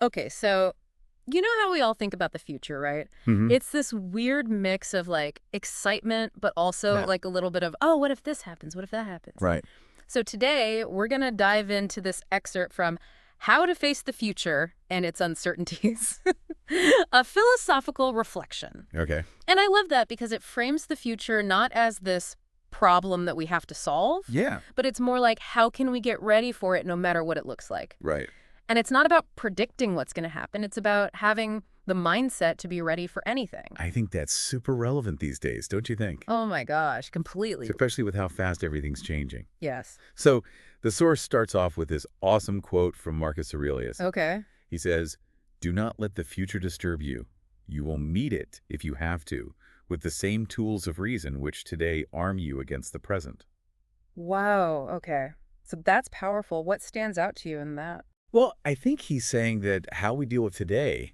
Okay, so you know how we all think about the future, right? Hmm. It's this weird mix of like excitement, but also Yeah. like a little bit of, oh, what if this happens? What if that happens? Right. So today we're going to dive into this excerpt from How to Face the Future and Its Uncertainties, a philosophical reflection. Okay. And I love that because it frames the future not as this problem that we have to solve, Yeah. but it's more like how can we get ready for it no matter what it looks like. Right. And it's not about predicting what's going to happen. It's about having the mindset to be ready for anything. I think that's super relevant these days, don't you think? Oh my gosh, completely. Especially with how fast everything's changing. Yes. So the source starts off with this awesome quote from Marcus Aurelius. Okay. He says, "Do not let the future disturb you. You will meet it, if you have to, with the same tools of reason which today arm you against the present." Wow. Okay. So that's powerful. What stands out to you in that? Well, I think he's saying that how we deal with today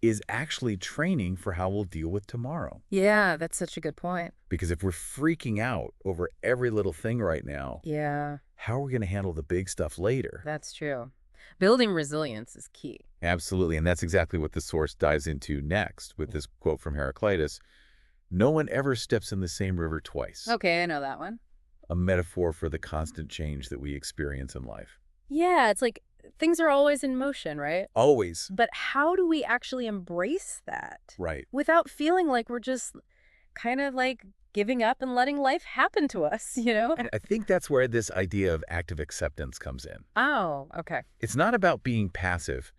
is actually training for how we'll deal with tomorrow. Yeah, that's such a good point. Because if we're freaking out over every little thing right now, Yeah, how are we going to handle the big stuff later? that's true. Building resilience is key. Absolutely. And that's exactly what the source dives into next with this quote from Heraclitus. "No one ever steps in the same river twice." Okay, I know that one. A metaphor for the constant change that we experience in life. Yeah, it's like things are always in motion, right? Always. But how do we actually embrace that Right. without feeling like we're just kind of like giving up and letting life happen to us, you know? And I think that's where this idea of active acceptance comes in. Oh, okay. It's not about being passive,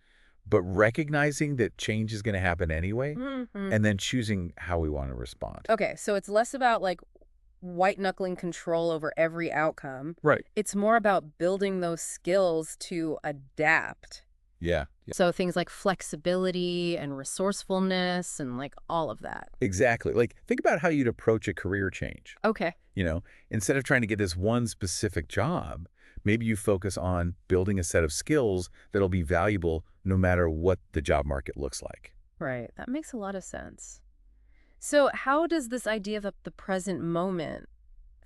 but recognizing that change is going to happen anyway, Hmm. and then choosing how we want to respond. Okay, so it's less about like white knuckling control over every outcome. Right. It's more about building those skills to adapt. Yeah. So things like flexibility and resourcefulness and like all of that. Exactly. Like, think about how you'd approach a career change. Okay. You know, instead of trying to get this one specific job, maybe you focus on building a set of skills that'll be valuable no matter what the job market looks like. Right. That makes a lot of sense. So how does this idea of the present moment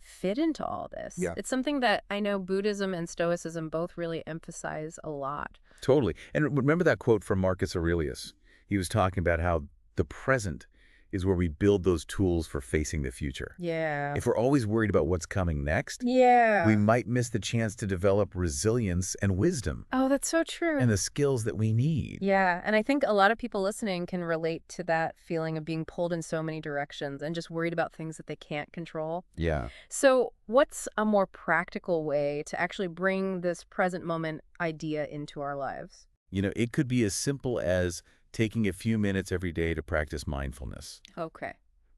fit into all this? Yeah. It's something that I know Buddhism and Stoicism both really emphasize a lot. Totally. And remember that quote from Marcus Aurelius? He was talking about how the present is where we build those tools for facing the future. Yeah. If we're always worried about what's coming next, Yeah. we might miss the chance to develop resilience and wisdom Oh, that's so true. and the skills that we need. Yeah, and I think a lot of people listening can relate to that feeling of being pulled in so many directions and just worried about things that they can't control. Yeah. So, what's a more practical way to actually bring this present moment idea into our lives? You know, it could be as simple as taking a few minutes every day to practice mindfulness, Okay.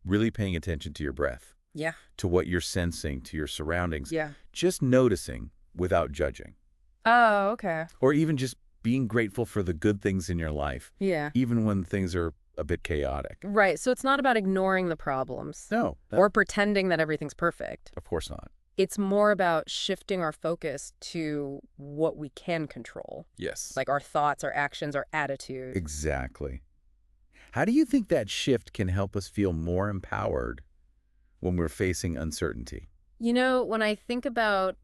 really paying attention to your breath, Yeah. to what you're sensing, to your surroundings, Yeah. just noticing without judging, Oh, okay. or even just being grateful for the good things in your life, Yeah. even when things are a bit chaotic. Right. So it's not about ignoring the problems No, or pretending that everything's perfect. of course not. It's more about shifting our focus to what we can control, Yes. like our thoughts, our actions, our attitude. Exactly. How do you think that shift can help us feel more empowered when we're facing uncertainty? You know, when I think about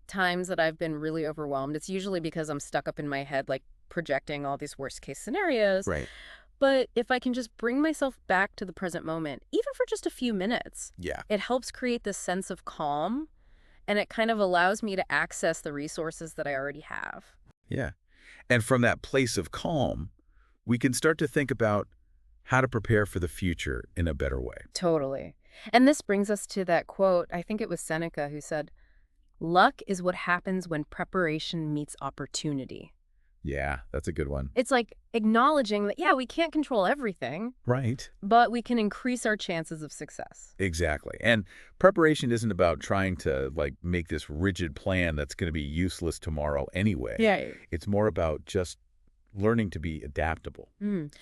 times that I've been really overwhelmed, it's usually because I'm stuck up in my head, like projecting all these worst case scenarios. Right. But if I can just bring myself back to the present moment, even for just a few minutes, Yeah. it helps create this sense of calm and it kind of allows me to access the resources that I already have. Yeah. And from that place of calm, we can start to think about how to prepare for the future in a better way. Totally. And this brings us to that quote, I think it was Seneca who said, "Luck is what happens when preparation meets opportunity." Yeah, that's a good one. It's like acknowledging that, yeah, we can't control everything, Right. but we can increase our chances of success. Exactly. And preparation isn't about trying to make this rigid plan that's going to be useless tomorrow anyway. Yeah. It's more about just learning to be adaptable.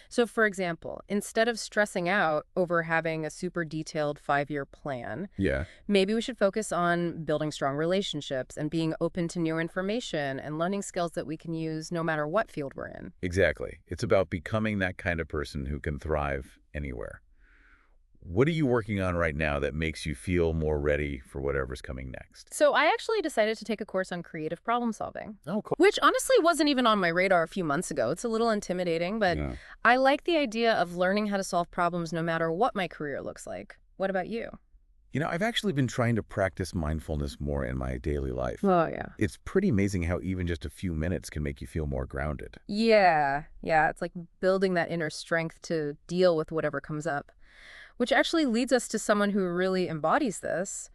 So, for example, instead of stressing out over having a super detailed 5-year plan, Yeah. maybe we should focus on building strong relationships and being open to new information and learning skills that we can use no matter what field we're in. Exactly. It's about becoming that kind of person who can thrive anywhere. What are you working on right now that makes you feel more ready for whatever's coming next? So I actually decided to take a course on creative problem solving, Oh, cool. which honestly wasn't even on my radar a few months ago. It's a little intimidating, but Yeah. I like the idea of learning how to solve problems no matter what my career looks like. What about you? I've actually been trying to practice mindfulness more in my daily life. Oh, yeah. It's pretty amazing how even just a few minutes can make you feel more grounded. Yeah. It's like building that inner strength to deal with whatever comes up, which actually leads us to someone who really embodies this.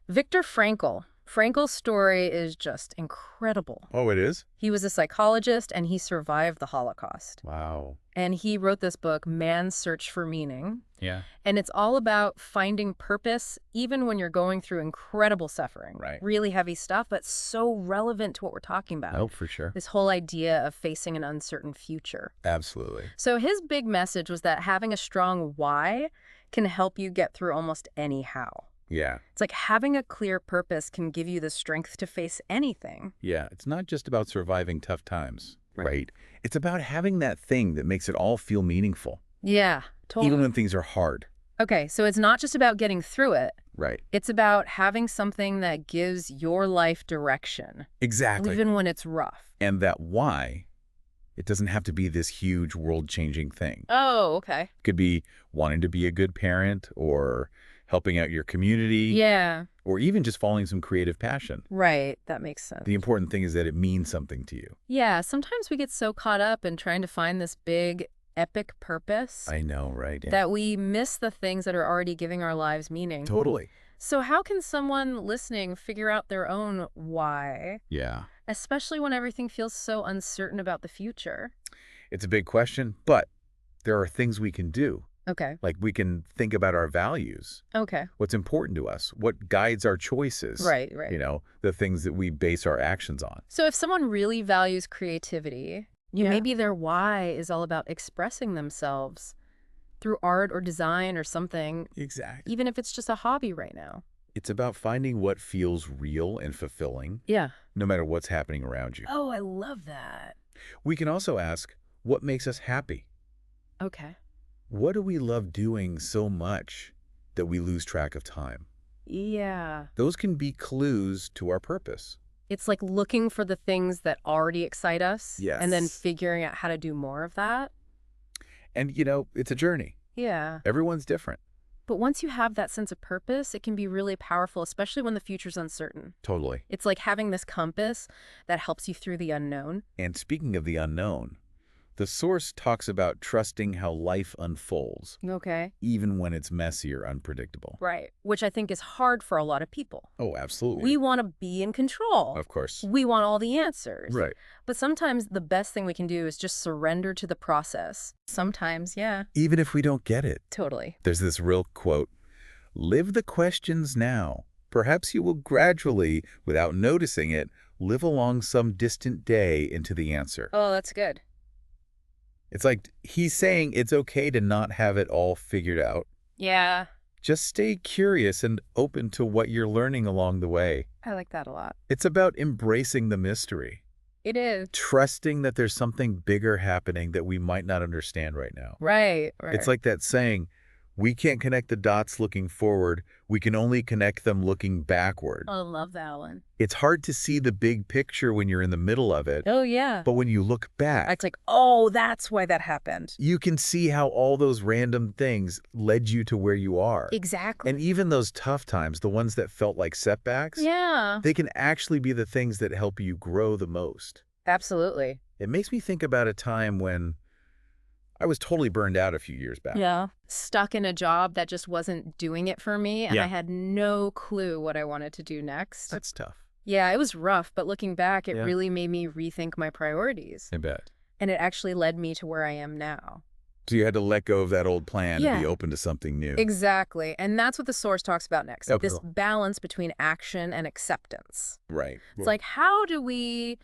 Viktor Frankl. Frankl's story is just incredible. Oh, it is? He was a psychologist and he survived the Holocaust. Wow. And he wrote this book, Man's Search for Meaning. Yeah. And it's all about finding purpose even when you're going through incredible suffering. Right. Really heavy stuff, but so relevant to what we're talking about. Oh, for sure. This whole idea of facing an uncertain future. Absolutely. So his big message was that having a strong why can help you get through almost any how. Yeah. It's like having a clear purpose can give you the strength to face anything. Yeah. It's not just about surviving tough times, right? It's about having that thing that makes it all feel meaningful. Yeah, totally. Even when things are hard. Okay, so it's not just about getting through it. Right. It's about having something that gives your life direction. Exactly. Even when it's rough. And that why, it doesn't have to be this huge world-changing thing. Oh, okay. It could be wanting to be a good parent or helping out your community. Yeah. Or even just following some creative passion. Right, that makes sense. The important thing is that it means something to you. Yeah, sometimes we get so caught up in trying to find this big, epic purpose I know, right? Yeah. that we miss the things that are already giving our lives meaning. Totally. So how can someone listening figure out their own why, Yeah. especially when everything feels so uncertain about the future? It's a big question, but there are things we can do. Okay. Like we can think about our values, Okay. what's important to us, what guides our choices. Right. The things that we base our actions on. So if someone really values creativity, maybe their why is all about expressing themselves through art or design or something, Exactly. even if it's just a hobby right now. It's about finding what feels real and fulfilling, Yeah. no matter what's happening around you. Oh, I love that. We can also ask, what makes us happy? Okay. What do we love doing so much that we lose track of time? Yeah. Those can be clues to our purpose. It's like looking for the things that already excite us. Yes. And then figuring out how to do more of that. And, it's a journey. Yeah. Everyone's different. But once you have that sense of purpose, it can be really powerful, especially when the future's uncertain. Totally. It's like having this compass that helps you through the unknown. And speaking of the unknown, the source talks about trusting how life unfolds, Okay. even when it's messy or unpredictable. Right. Which I think is hard for a lot of people. Oh, absolutely. We want to be in control. Of course. We want all the answers. Right. But sometimes the best thing we can do is just surrender to the process. Sometimes, yeah. Even if we don't get it. Totally. There's this real quote, live the questions now. Perhaps you will gradually, without noticing it, live along some distant day into the answer. Oh, that's good. It's like he's saying it's okay to not have it all figured out. Yeah. Just stay curious and open to what you're learning along the way. I like that a lot. It's about embracing the mystery, It is. trusting that there's something bigger happening that we might not understand right now. Right. It's like that saying, we can't connect the dots looking forward. We can only connect them looking backward. I love that one. It's hard to see the big picture when you're in the middle of it. Oh, yeah. But when you look back, It's like, oh, that's why that happened. you can see how all those random things led you to where you are. Exactly. And even those tough times, the ones that felt like setbacks, Yeah. they can actually be the things that help you grow the most. Absolutely. It makes me think about a time when I was totally burned out a few years back. Yeah. Stuck in a job that just wasn't doing it for me, and Yeah. I had no clue what I wanted to do next. That's tough. Yeah, it was rough, but looking back, it Yeah. really made me rethink my priorities. I bet. And it actually led me to where I am now. So you had to let go of that old plan and be Yeah. open to something new. Exactly. And that's what the source talks about next. Oh, This cool. balance between action and acceptance. Right. It's like, how do we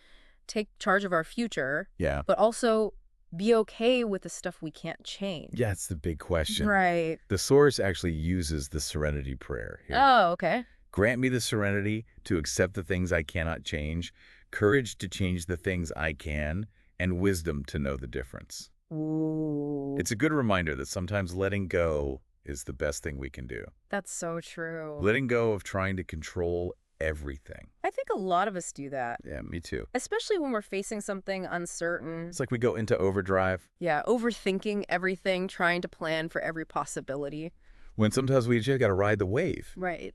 take charge of our future, Yeah. but also be okay with the stuff we can't change? Yeah, it's the big question. Right. The source actually uses the serenity prayer here. Oh, okay. Grant me the serenity to accept the things I cannot change, courage to change the things I can, and wisdom to know the difference. Ooh. It's a good reminder that sometimes letting go is the best thing we can do. That's so true. Letting go of trying to control everything. I think a lot of us do that, Yeah, me too. especially when we're facing something uncertain. It's like we go into overdrive Yeah, overthinking everything, trying to plan for every possibility. when sometimes we just got to ride the wave. Right.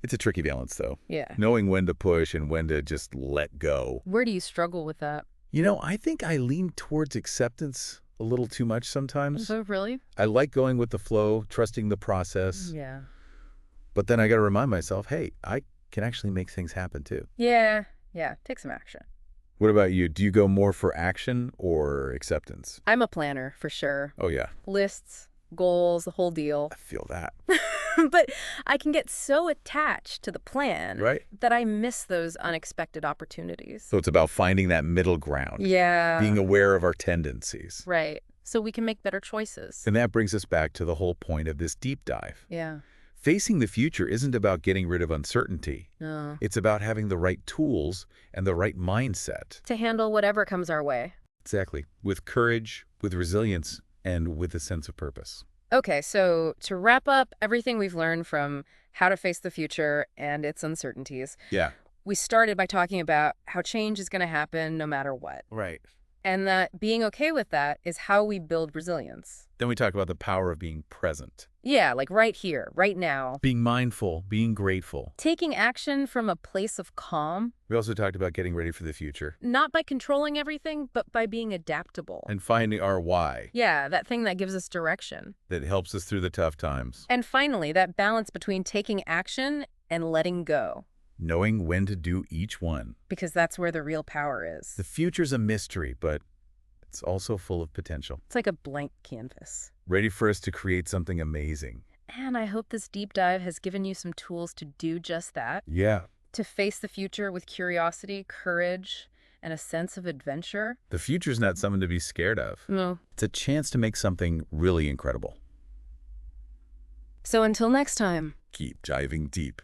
It's a tricky balance, though. Yeah. Knowing when to push and when to just let go. Where do you struggle with that? I think I lean towards acceptance a little too much sometimes. So really? I like going with the flow, trusting the process. Yeah. But then I got to remind myself, hey, I can actually make things happen too. Yeah. Take some action. What about you? Do you go more for action or acceptance? I'm a planner, for sure. Oh, yeah. Lists, goals, the whole deal. I feel that. But I can get so attached to the plan Right? that I miss those unexpected opportunities. So it's about finding that middle ground. Yeah. Being aware of our tendencies. Right. So we can make better choices. And that brings us back to the whole point of this deep dive. Yeah. Facing the future isn't about getting rid of uncertainty. No. It's about having the right tools and the right mindset. To handle whatever comes our way. Exactly. With courage, with resilience, and with a sense of purpose. Okay, so to wrap up everything we've learned from how to face the future and its uncertainties, Yeah. we started by talking about how change is going to happen no matter what. Right. And that being okay with that is how we build resilience. Then we talk about the power of being present. Yeah, like right here, right now. Being mindful, being grateful. Taking action from a place of calm, We also talked about getting ready for the future not by controlling everything, but by being adaptable. and finding our why Yeah, that thing that gives us direction. that helps us through the tough times. And finally, that balance between taking action and letting go, Knowing when to do each one. because that's where the real power is. The future's a mystery, but it's also full of potential. It's like a blank canvas. Ready for us to create something amazing. And I hope this deep dive has given you some tools to do just that, Yeah. to face the future with curiosity, courage, and a sense of adventure. The future's not something to be scared of. No. It's a chance to make something really incredible. So until next time. Keep diving deep.